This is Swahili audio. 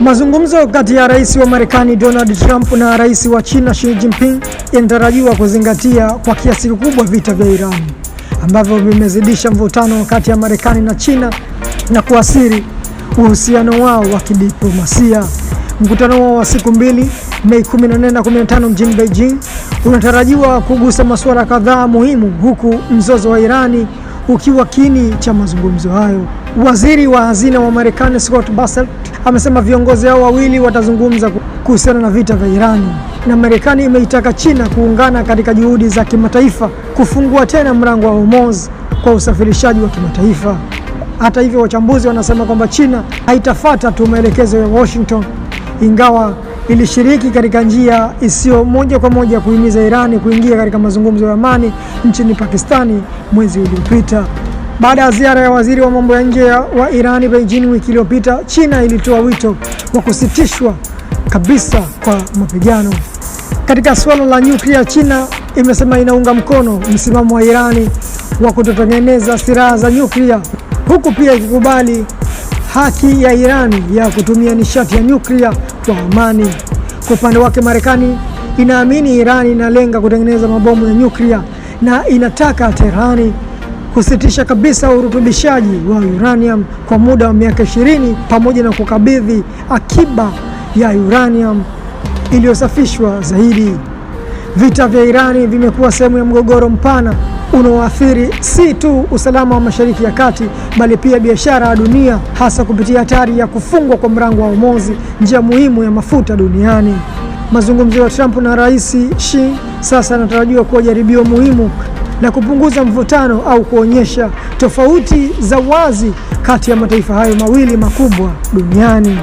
Mazungumzo kati ya rais wa Marekani Donald Trump na rais wa China Xi Jinping yanatarajiwa kuzingatia kwa kiasi kikubwa vita vya Iran ambavyo vimezidisha mvutano kati ya Marekani na China na kuathiri uhusiano wao wa kidiplomasia. Mkutano wao wa siku mbili Mei 14 na 15 mjini Beijing unatarajiwa kugusa masuala kadhaa muhimu, huku mzozo wa Irani ukiwa kiini cha mazungumzo hayo. Waziri wa hazina wa Marekani Scott Bessent amesema viongozi hao wawili watazungumza kuhusiana na vita vya Irani, na Marekani imeitaka China kuungana katika juhudi za kimataifa kufungua tena mlango wa Hormuz kwa usafirishaji wa kimataifa. Hata hivyo, wachambuzi wanasema kwamba China haitafuata tu maelekezo ya Washington, ingawa ilishiriki katika njia isiyo moja kwa moja kuhimiza Irani kuingia katika mazungumzo ya amani nchini Pakistani mwezi uliopita. Baada ya ziara ya waziri wa mambo ya nje wa Irani Beijing wiki iliyopita, China ilitoa wito wa kusitishwa kabisa kwa mapigano. Katika suala la nyuklia, China imesema inaunga mkono msimamo wa Irani wa kutotengeneza silaha za nyuklia, huku pia ikikubali haki ya Irani ya kutumia nishati ya nyuklia kwa amani. Kwa upande wake, Marekani inaamini Irani inalenga kutengeneza mabomu ya nyuklia na inataka Tehran kusitisha kabisa urutubishaji wa uranium kwa muda wa miaka 20 pamoja na kukabidhi akiba ya uranium iliyosafishwa zaidi. Vita vya Irani vimekuwa sehemu ya mgogoro mpana unaoathiri si tu usalama wa Mashariki ya Kati bali pia biashara ya dunia, hasa kupitia hatari ya kufungwa kwa mlango wa Hormuz, njia muhimu ya mafuta duniani. Mazungumzo ya Trump na Rais Xi sasa yanatarajiwa kuwa jaribio muhimu la kupunguza mvutano au kuonyesha tofauti za wazi kati ya mataifa hayo mawili makubwa duniani.